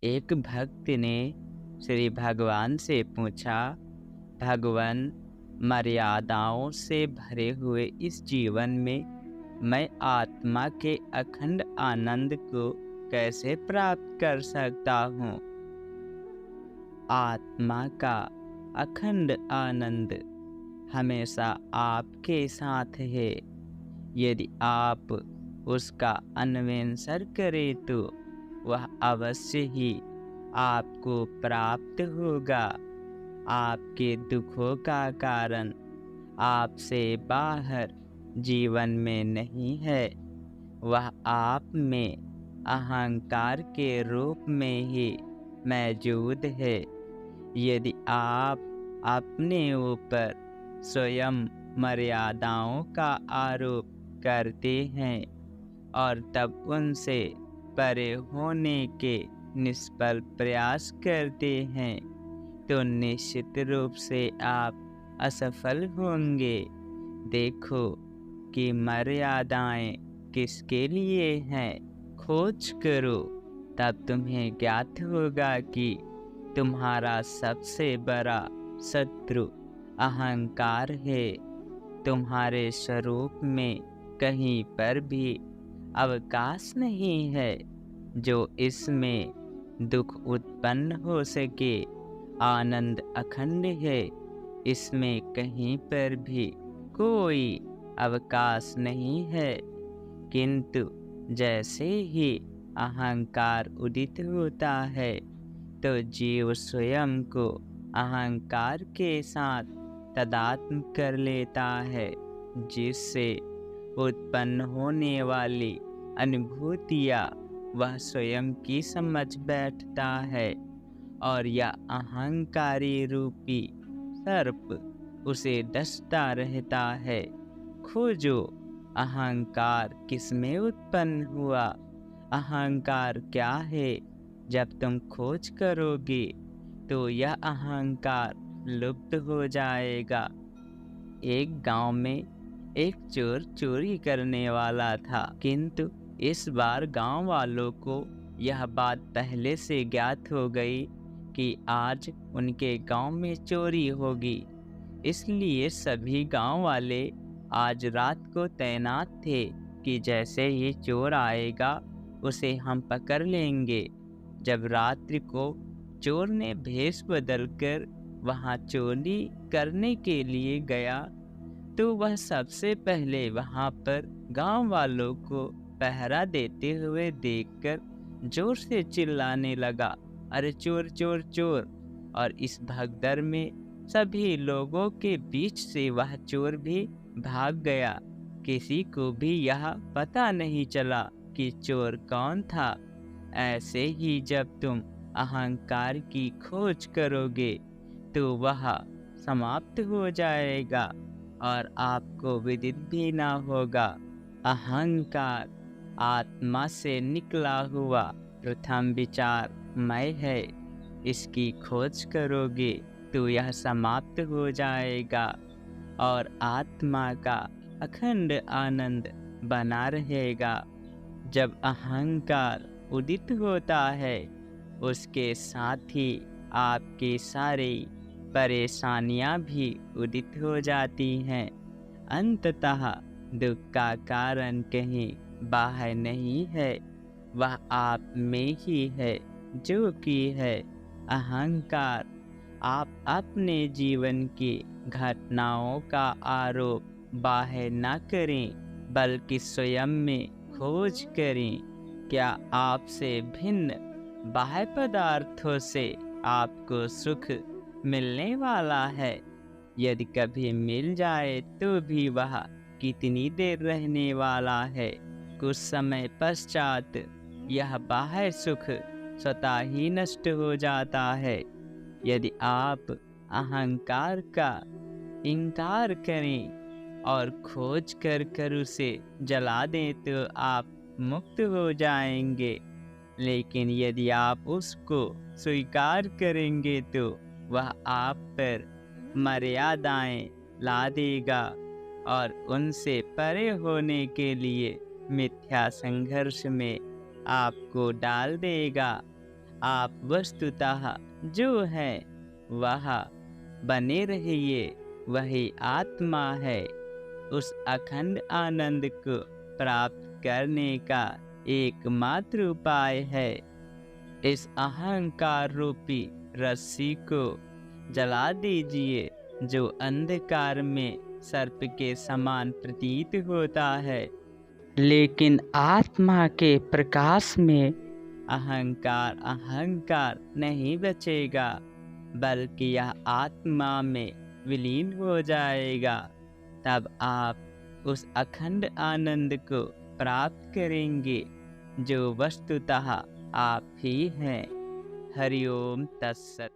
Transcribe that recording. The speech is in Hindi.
एक भक्त ने श्री भगवान से पूछा, भगवान, मर्यादाओं से भरे हुए इस जीवन में मैं आत्मा के अखंड आनंद को कैसे प्राप्त कर सकता हूँ? आत्मा का अखंड आनंद हमेशा आपके साथ है। यदि आप उसका अन्वेषण करें तो वह अवश्य ही आपको प्राप्त होगा। आपके दुखों का कारण आपसे बाहर जीवन में नहीं है, वह आप में अहंकार के रूप में ही मौजूद है। यदि आप अपने ऊपर स्वयं मर्यादाओं का आरोप करते हैं और तब उनसे परे होने के निष्फल प्रयास करते हैं तो निश्चित रूप से आप असफल होंगे। देखो कि मर्यादाएं किसके लिए हैं, खोज करो, तब तुम्हें ज्ञात होगा कि तुम्हारा सबसे बड़ा शत्रु अहंकार है। तुम्हारे स्वरूप में कहीं पर भी अवकाश नहीं है जो इसमें दुख उत्पन्न हो सके। आनंद अखंड है, इसमें कहीं पर भी कोई अवकाश नहीं है। किंतु जैसे ही अहंकार उदित होता है तो जीव स्वयं को अहंकार के साथ तादात्म्य कर लेता है, जिससे उत्पन्न होने वाली अनुभूतियाँ वह स्वयं की समझ बैठता है और यह अहंकारी रूपी सर्प उसे डसता रहता है। खोजो, अहंकार किसमें उत्पन्न हुआ, अहंकार क्या है। जब तुम खोज करोगे तो यह अहंकार लुप्त हो जाएगा। एक गांव में एक चोर चोरी करने वाला था, किंतु इस बार गांव वालों को यह बात पहले से ज्ञात हो गई कि आज उनके गांव में चोरी होगी। इसलिए सभी गांव वाले आज रात को तैनात थे कि जैसे ही चोर आएगा उसे हम पकड़ लेंगे। जब रात्रि को चोर ने भेष बदलकर वहां चोरी करने के लिए गया तो वह सबसे पहले वहां पर गांव वालों को पहरा देते हुए देखकर जोर से चिल्लाने लगा, अरे चोर चोर चोर। और इस भगदड़ में सभी लोगों के बीच से वह चोर भी भाग गया। किसी को भी यह पता नहीं चला कि चोर कौन था। ऐसे ही जब तुम अहंकार की खोज करोगे तो वह समाप्त हो जाएगा और आपको विदित भी ना होगा। अहंकार आत्मा से निकला हुआ प्रथम विचार मैं है। इसकी खोज करोगे तो यह समाप्त हो जाएगा और आत्मा का अखंड आनंद बना रहेगा। जब अहंकार उदित होता है उसके साथ ही आपकी सारी परेशानियां भी उदित हो जाती हैं। अंततः दुख का कारण कहीं बाहर नहीं है, वह आप में ही है जो कि है अहंकार। आप अपने जीवन की घटनाओं का आरोप बाहर न करें बल्कि स्वयं में खोज करें। क्या आपसे भिन्न बाह्य पदार्थों से आपको सुख मिलने वाला है? यदि कभी मिल जाए तो भी वह कितनी देर रहने वाला है। कुछ समय पश्चात यह बाह्य सुख स्वतः ही नष्ट हो जाता है। यदि आप अहंकार का इनकार करें और खोज कर उसे जला दें तो आप मुक्त हो जाएंगे। लेकिन यदि आप उसको स्वीकार करेंगे तो वह आप पर मर्यादाएं ला देगा और उनसे परे होने के लिए मिथ्या संघर्ष में आपको डाल देगा। आप वस्तुतः जो है वह बने रहिए, वही आत्मा है। उस अखंड आनंद को प्राप्त करने का एकमात्र उपाय है इस अहंकार रूपी रस्सी को जला दीजिए, जो अंधकार में सर्प के समान प्रतीत होता है, लेकिन आत्मा के प्रकाश में अहंकार नहीं बचेगा, बल्कि यह आत्मा में विलीन हो जाएगा। तब आप उस अखंड आनंद को प्राप्त करेंगे जो वस्तुतः आप ही हैं। हरिओम तत्सत।